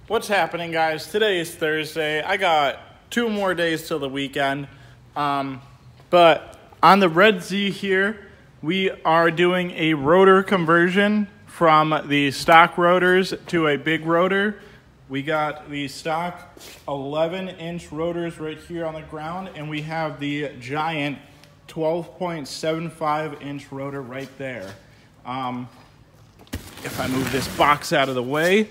What's happening, guys? Today is Thursday. I got 2 more days till the weekend. But on the Red Z here, we are doing a rotor conversion from the stock rotors to a big rotor. We got the stock 11-inch rotors right here on the ground, and we have the giant 12.75-inch rotor right there. If I move this box out of the way,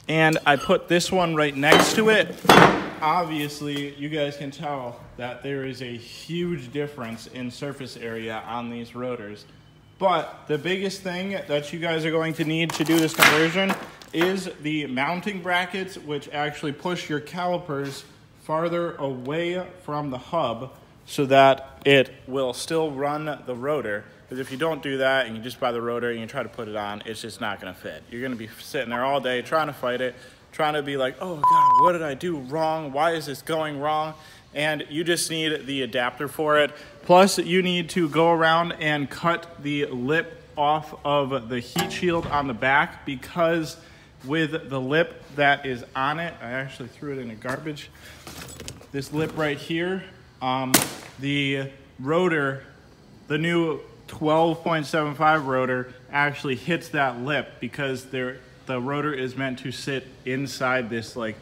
and I put this one right next to it, obviously you guys can tell that there is a huge difference in surface area on these rotors. But the biggest thing that you guys are going to need to do this conversion is the mounting brackets, which actually push your calipers farther away from the hub so that it will still run the rotor. Because if you don't do that and you just buy the rotor and you try to put it on, it's just not going to fit. You're going to be sitting there all day trying to fight it, trying to be like, oh God, what did I do wrong? Why is this going wrong? And you just need the adapter for it. Plus, you need to go around and cut the lip off of the heat shield on the back, because with the lip that is on it, I actually threw it in the garbage. This lip right here, the rotor, the new 12.75 rotor actually hits that lip, because the rotor is meant to sit inside this like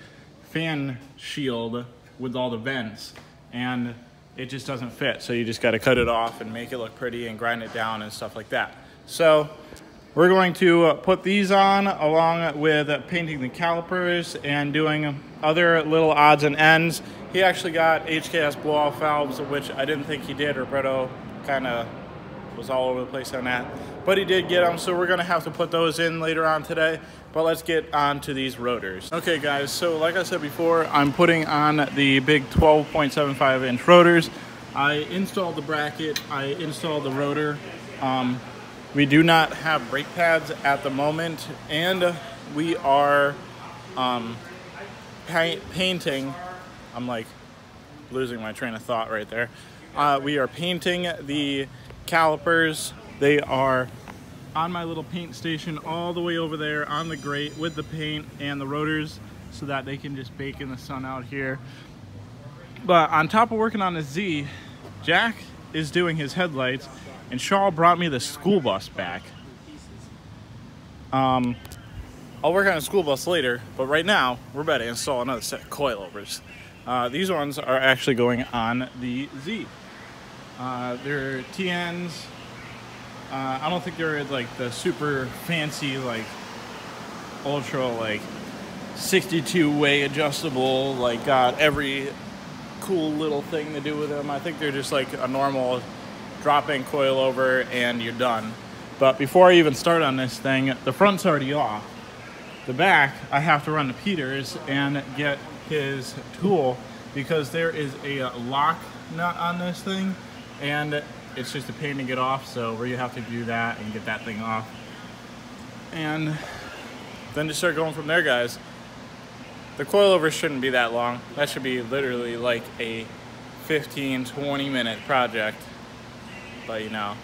fan shield with all the vents, and it just doesn't fit. So you just got to cut it off and make it look pretty and grind it down and stuff like that. So we're going to put these on along with painting the calipers and doing other little odds and ends. He actually got HKS blow-off valves, which I didn't think he did. Roberto kind of was all over the place on that, but he did get them, so we're gonna have to put those in later on today. But let's get on to these rotors. Okay guys, so like I said before, I'm putting on the big 12.75-inch rotors. I installed the bracket, I installed the rotor. We do not have brake pads at the moment, and we are painting. I'm like losing my train of thought right there. We are painting the calipers. They are on my little paint station all the way over there on the grate with the paint and the rotors, so that they can just bake in the sun out here. But on top of working on the Z, Jack is doing his headlights, and Shaw brought me the school bus back. I'll work on a school bus later, but right now we're about to install another set of coilovers. These ones are actually going on the Z. They're TNs. I don't think they're like the super fancy, like ultra, like 62-way adjustable, like got every cool little thing to do with them. I think they're just like a normal drop-in coilover and you're done. But before I even start on this thing, the front's already off. The back, I have to run to Peter's and get his tool, because there is a lock nut on this thing, and it's just a pain to get off, so we have to do that and get that thing off. And then just start going from there, guys. The coilovers shouldn't be that long. That should be literally like a 15-20 minute project. But you know,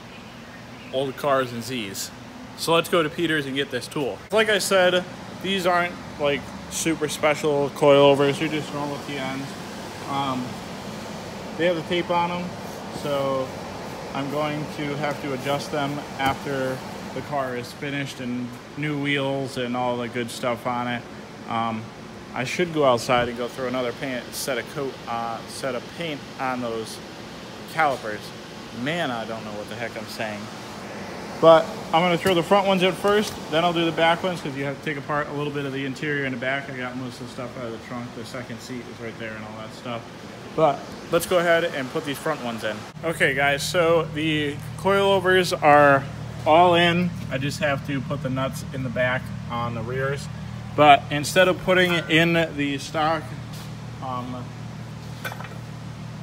old cars and Z's. So let's go to Peter's and get this tool. Like I said, these aren't like super special coilovers. They're just normal TNs. They have the tape on them, so I'm going to have to adjust them after the car is finished and new wheels and all the good stuff on it. I should go outside and go through another set of paint on those calipers. Man, I don't know what the heck I'm saying. But I'm going to throw the front ones in first, then I'll do the back ones, because you have to take apart a little bit of the interior in the back. I got most of the stuff out of the trunk. The second seat is right there and all that stuff. But let's go ahead and put these front ones in. Okay guys, so the coilovers are all in. I just have to put the nuts in the back on the rears. But instead of putting in the stock,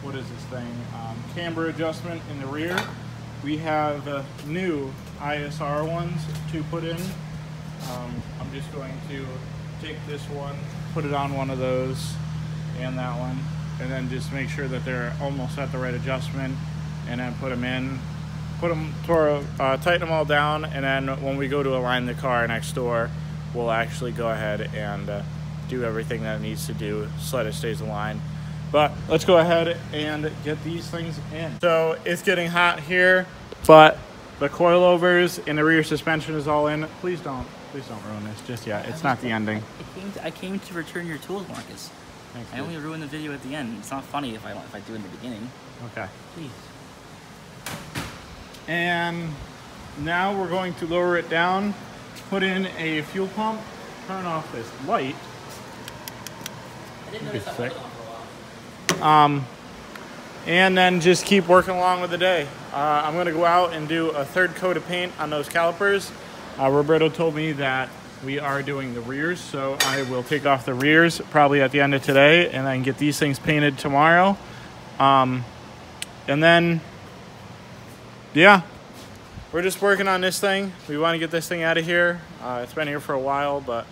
what is this thing? Camber adjustment in the rear, we have new ISR ones to put in. I'm just going to take this one, put it on one of those and that one, and then just make sure that they're almost at the right adjustment, and then put them in, tighten them all down, and then when we go to align the car next door, we'll actually go ahead and do everything that it needs to do so that it stays aligned. But let's go ahead and get these things in. So it's getting hot here, but the coilovers and the rear suspension is all in. Please don't ruin this just yet. It's not the ending. I came to return your tools, Marcus. Thanks, I only ruined the video at the end. It's not funny if I do it in the beginning. Okay. Please. And now we're going to lower it down, put in a fuel pump, turn off this light. I didn't notice that light on for a while. And then just keep working along with the day. I'm going to go out and do a third coat of paint on those calipers. Roberto told me that we are doing the rears, so I will take off the rears probably at the end of today and then get these things painted tomorrow. And then, yeah, we're just working on this thing. We want to get this thing out of here. It's been here for a while, but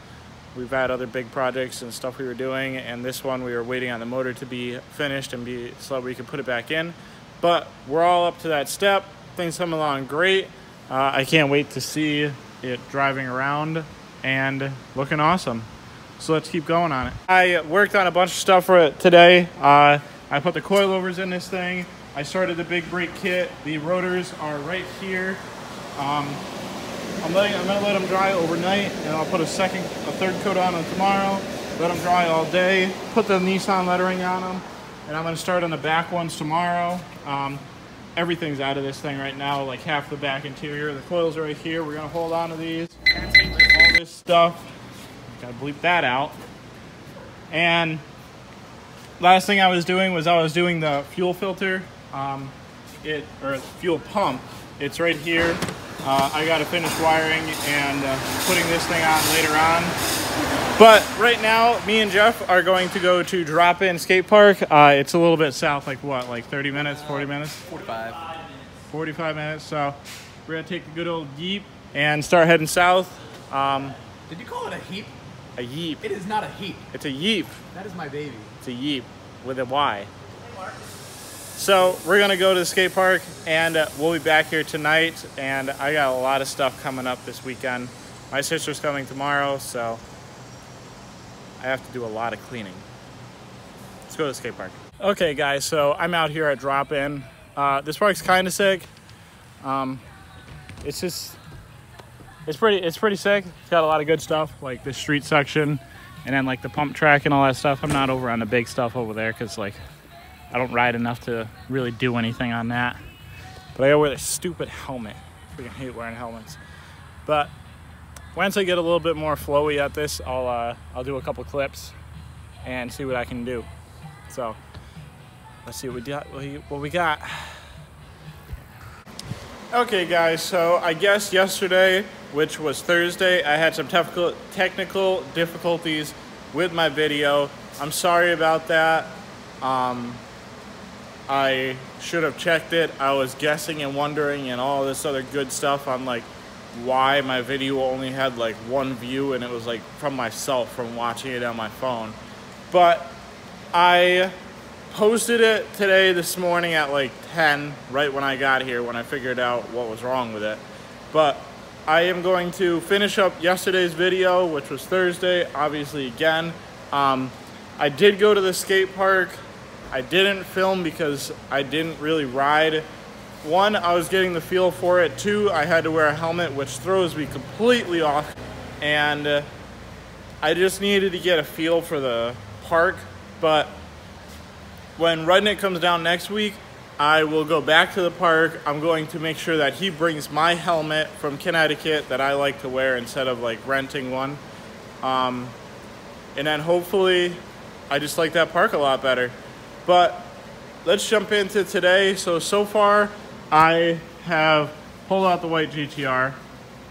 we've had other big projects and stuff we were doing, and this one we were waiting on the motor to be finished and so that we could put it back in. But we're all up to that step. Things coming along great. I can't wait to see it driving around and looking awesome. So let's keep going on it. I worked on a bunch of stuff for it today. I put the coilovers in this thing. I started the big brake kit. The rotors are right here. I'm gonna let them dry overnight, and I'll put a third coat on them tomorrow. Let them dry all day. Put the Nissan lettering on them, and I'm gonna start on the back ones tomorrow. Everything's out of this thing right now, like half the back interior. The coils are right here. We're gonna hold on to these. All this stuff. Gotta bleep that out. And last thing I was doing was the fuel filter, or fuel pump. It's right here. I got to finish wiring and putting this thing on later on. But right now, me and Jeff are going to go to Drop-In Skate Park. It's a little bit south, like what, like 30 minutes, 40 minutes? 45. 45 minutes. So we're going to take the good old Jeep and start heading south. Did you call it a heap? A Yeep. It is not a heap. It's a Yeep. That is my baby. It's a Yeep with a Y. So we're gonna go to the skate park, and we'll be back here tonight. And I got a lot of stuff coming up this weekend. My sister's coming tomorrow, so I have to do a lot of cleaning. Let's go to the skate park. Okay, guys. So I'm out here at Drop-In. This park's kind of sick. It's pretty sick. It's got a lot of good stuff, like the street section, and then like the pump track and all that stuff. I'm not over on the big stuff over there because like I don't ride enough to really do anything on that. But I gotta wear this stupid helmet. I freaking hate wearing helmets. But once I get a little bit more flowy at this, I'll do a couple clips and see what I can do. So let's see what we got. Okay, guys. So I guess yesterday, which was Thursday, I had some technical difficulties with my video. I'm sorry about that. I should have checked it. I was guessing and wondering and all this other good stuff on like why my video only had like one view, and it was like from myself from watching it on my phone. But I posted it this morning at like 10, right when I got here, when I figured out what was wrong with it. But I am going to finish up yesterday's video, which was Thursday, obviously again. I did go to the skate park. I didn't film because I didn't really ride. One, I was getting the feel for it. Two, I had to wear a helmet, which throws me completely off. And I just needed to get a feel for the park. But when Rudnick comes down next week, I will go back to the park. I'm going to make sure that he brings my helmet from Connecticut that I like to wear instead of like renting one. And then hopefully I just like that park a lot better. But let's jump into today. So far I have pulled out the white GTR.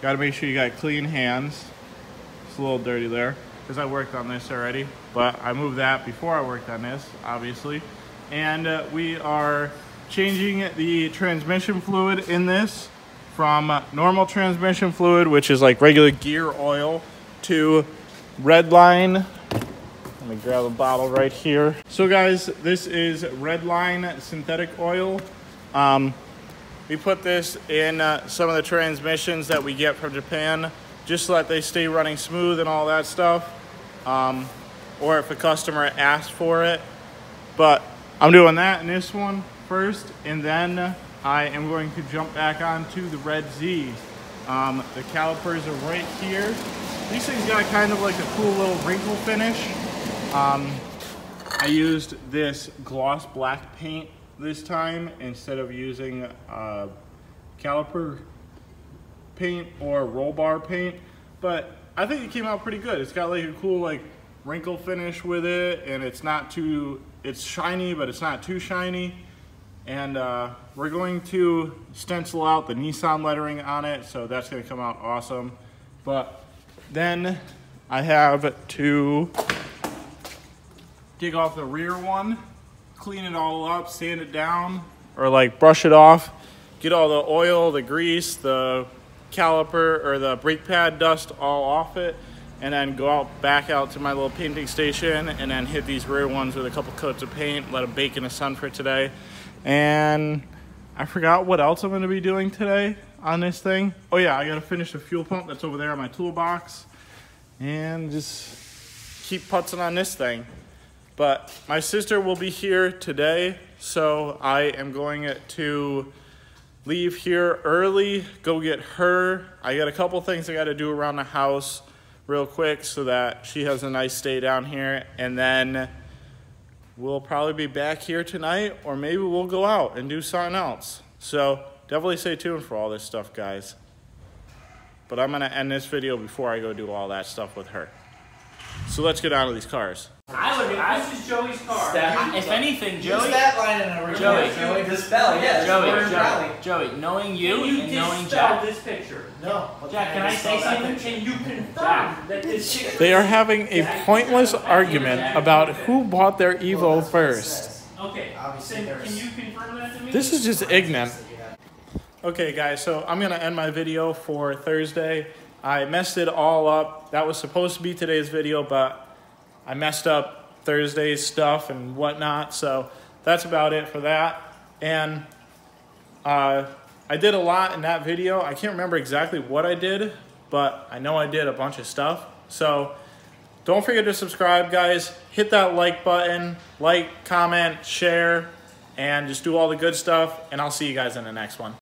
Got to make sure you got clean hands. It's a little dirty there because I worked on this already, but I moved that before I worked on this, obviously. And we are changing the transmission fluid in this from normal transmission fluid, which is like regular gear oil, to Redline. Let me grab a bottle right here. So guys, this is Redline synthetic oil. We put this in some of the transmissions that we get from Japan. just so that they stay running smooth and all that stuff. Or if a customer asks for it. But I'm doing that in this one first, and then I am going to jump back onto the Red Z's. The calipers are right here. These things got kind of like a cool little wrinkle finish. I used this gloss black paint this time instead of using caliper paint or roll bar paint, but I think it came out pretty good. It's got like a cool like wrinkle finish with it, and it's shiny, but it's not too shiny. And we're going to stencil out the Nissan lettering on it, so that's going to come out awesome. But then I have to take off the rear one, clean it all up, sand it down, or like brush it off, get all the oil, the grease, the caliper or the brake pad dust all off it, and then go back out to my little painting station and then hit these rear ones with a couple coats of paint, let them bake in the sun for today. And I forgot what else I'm going to be doing today on this thing. Oh yeah, I got to finish the fuel pump that's over there in my toolbox and just keep putzing on this thing. But my sister will be here today, so I am going to leave here early, go get her. I got a couple things I got to do around the house real quick so that she has a nice stay down here, and then we'll probably be back here tonight, or maybe we'll go out and do something else. So definitely stay tuned for all this stuff, guys. But I'm gonna end this video before I go do all that stuff with her. So let's get on to these cars. I was just Joey's car. If anything, Joey. That line in a Joey. Dispel, yeah. Joey, knowing you and knowing Jack. This picture. No. Jack, can I say something? Can you confirm that this picture? They are having a pointless argument about who bought their Evo first. Okay. Can you confirm that to me? This is just ignorant. Okay, guys, so I'm gonna end my video for Thursday. I messed it all up. That was supposed to be today's video, but I messed up Thursday's stuff and whatnot, so that's about it for that. And I did a lot in that video. I can't remember exactly what I did, but I know I did a bunch of stuff. So don't forget to subscribe, guys. Hit that like button, like, comment, share, and just do all the good stuff, and I'll see you guys in the next one.